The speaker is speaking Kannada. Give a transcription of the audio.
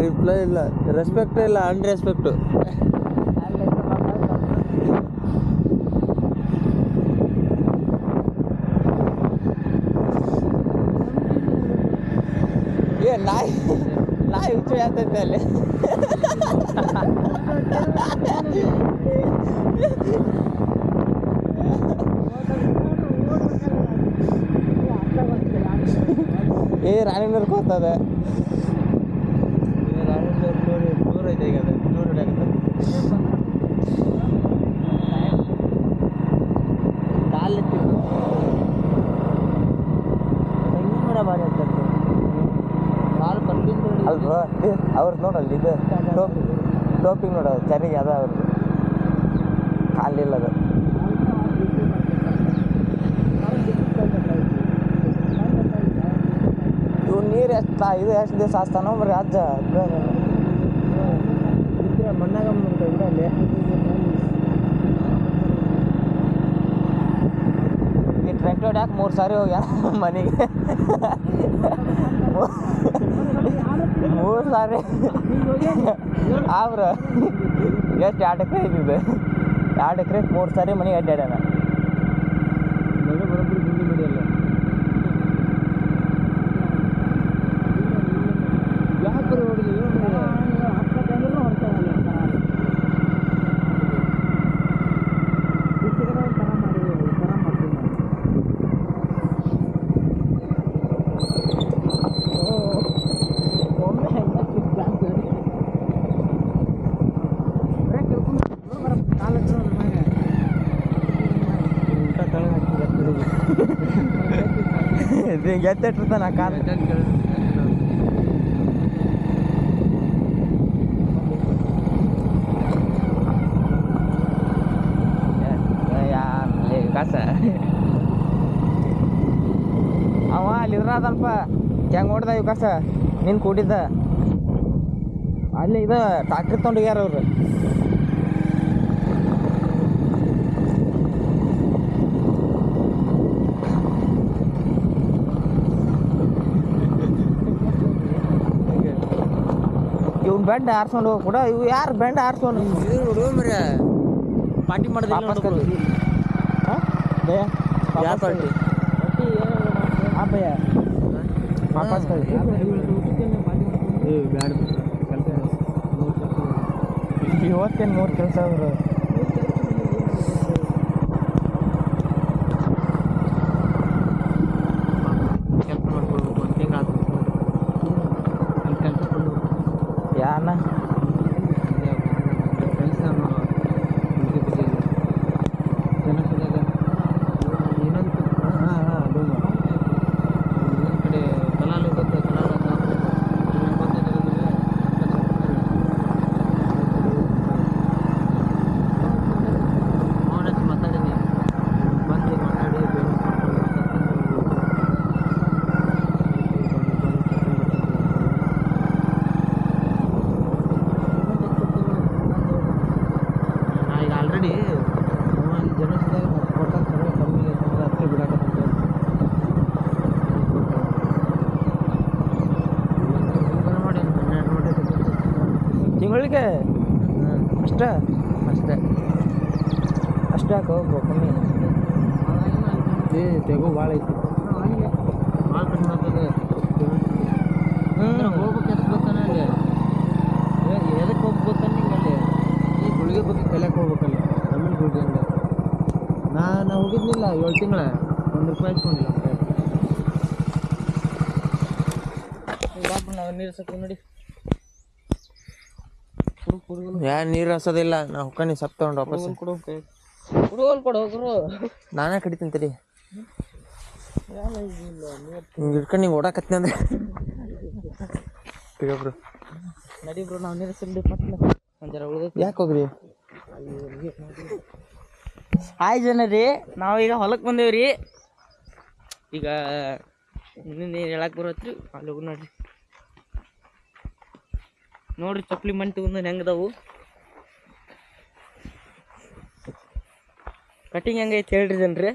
ರಿಪ್ಲೈ ಇಲ್ಲ, ರೆಸ್ಪೆಕ್ಟ್ ಇಲ್ಲ, ಅನ್ರೆಸ್ಪೆಕ್ಟು. ಏ ನಾಯಿ ಹುಚ್ಚು ಆಗ್ತೈತೆ ಅಲ್ಲಿ. ಏ ರಾಣಿನೂರು ಹೋಗ್ತದೆ. ರಾಣಿನೂರು ನೂರು ಐತೆ ಈಗ, ಅದು 100 ಆಗುತ್ತೆ. ಕಾಲೆತ್ತಿತ್ತು ಕೂಡ ಭಾರಿ ಆಗ್ತದೆ. ಕಾಲು ಕರ್ಕಿಂದ ಅಲ್ವಾ ಅವ್ರದ್ದು ನೋಡಲ್ಲ, ಇದು ಟೋಪಿಂಗ್ ನೋಡ ಚೆನ್ನಾಗಿ ಅದ ಅವ್ರದ್ದು. ಕಾಲಿಲ್ಲ ಅದು. ಇವು ನೀರು ಎಷ್ಟು ದಿವಸ ಹಾಸ್ತಾನೋ ಬರೀ ಅಜ್ಜ ಮಣ್ಣಾಗ ಅಲ್ಲಿ. ಈ ಟ್ರ್ಯಾಕ್ಟರ್ ಹೊಡ್ಯಾಕೆ 3 ಸಾರಿ ಹೋಗ್ಯಾನ ಮನೆಗೆ. 3 ಸಾರಿ ಆವ್ರ ಎಷ್ಟು 2 ಎಕರೆ ಇದ್ದಿದ್ದು. 2 ಎಕರೆ 3 ಸಾರಿ ಮನೆಗೆ ಅಡ್ಡಾಡ್ಯಾನ. ಗೆತ್ತಿಟ್ಟಿರ್ತಾನ ಆ ಕಾಲ. ಕಾಸ ಅವ ಅಲ್ಲಿ ಇದ್ರದಲ್ಪ ಹೆಂಗೆ ನೋಡ್ದ ಇವ್ ಕಾಸ ನೀನು ಕೂಡಿದ್ದ ಅಲ್ಲಿ ಇದು ಟ್ರಾಕ್ಟ್ರಿ ತೊಗೊಂಡೋಗ್ಯಾರ ಅವ್ರು. ಇವ್ನು ಬೆಂಡ್ ಆರಿಸ್ಕೊಂಡು ಹೋಗಿ ಕೂಡ ಇವು ಯಾರು ಬೆಂಡ್ ಆರಿಸ್ಕೊಂಡು ಮರ ಪಾರ್ಟಿ ಮಾಡಿದ್ರೆ ವಾಪಸ್ ಕಲಿ. ಹಾಂ ಭಯ ಯಾವ ಪಾರ್ಟಿ ಹಾಂ ಭಯ ವಾಪಸ್ ಕಲಿ. ಬ್ಯಾಡ ಇವತ್ತೇನು 3 ಕೆಲಸ ಅವರು. ಕೆಲಸ ಮಾಡ್ಕೊಳ್ಬೇಕು ಅಂತ ಹಿಂಗೆ ಆಗ್ತದೆ. ಕೆಲಸ ಯಾನ ಕಡೆ ಕಲಾಲು ಗೊತ್ತು. ಮಾತಾಡಿದ್ವಿ ಬಂದು ಮಾತಾಡಿ ಈಗ ಆಲ್ರೆಡಿ ಜನಸದಾಗ ಕೊಡ್ತಾರೆ ಕಮ್ಮಿ ಹತ್ರ ಬಿಡಾಕಂತ ಮಾಡಿ 12 ನೋಟಿಸ್ ತಿಂಗಳಿಗೆ ಅಷ್ಟೇ ಯಾಕೆ ಹೋಗ್ಬೇಕು ಕಮ್ಮಿ. ತೆಗೋ ಭಾಳ ಐತಿ, ಭಾಳ ಕಡಿಮೆ ಆಗ್ತದೆ. ಹೋಗ್ಬೇಕು ಎದಕ್ಕೆ ಗೊತ್ತಾನೆ ಅಲ್ಲಿ, ಎದಕ್ಕೆ ಹೋಗಿ ಗೊತ್ತಾನೆ ನಿಂಗೆ ಅಲ್ಲಿ ಈ ಗುಳಿಗೆ ಬಗ್ಗೆ ಕಲಿಯಕ್ಕೆ ಹೋಗ್ಬೇಕಲ್ಲ. ನಮ್ಮನ್ನ ಗುಳಿಗೆ ಹಂಗೆ ನಾ ಹೋಗಿದ್ನಿಲ್ಲ 7 ತಿಂಗಳ ₹1 ಇಸ್ಕೊಂಡಿಲ್ಲ. ನಾವು ನೀರು ಸಕ್ಕ ನೋಡಿ ಯಾರು ನೀರು ಹಸೋದಿಲ್ಲ. ನಾವು ಹೊಕ್ಕನಿ ಸಪ್ ತಗೊಂಡು ವಾಪಸ್ ಕೊಡು ಹೋಗ್ರು. ನಾನೇ ಕಡಿತೀನಿ ತಡಿ. ಹಿಂಗೆ ಹಿಡ್ಕೊಂಡು ಹಿಂಗೆ ಓಡಾಕತ್ತೀನಿ ಅಂದ್ರೆ ಬ್ರು ನಡಿ ಬ್ರು. ನಾವು ನೀರು ಸಿಂಡಿ ಒಂದು ಜರ ಉಳಿದೈತಿ. ಯಾಕೆ ಹೋಗ್ರಿ? ಹಾಯ್ ಜನರಿ, ನಾವೀಗ ಹೊಲಕ್ಕೆ ಬಂದೇವ್ರಿ. ಈಗ ನೀರು ಹೇಳಕ್ಕೆ ಬರತ್ರಿ ಅಲ್ಲಿ ಹೋಗಿ ನೋಡ್ರಿ ಚಪ್ಪಲಿ ಮಣ್ಣು ತಗೊಂಡು ಹೆಂಗದವು. ಕಟಿಂಗ್ ಹೆಂಗೈತೆ ಹೇಳ್ರಿ ಜನರಿ.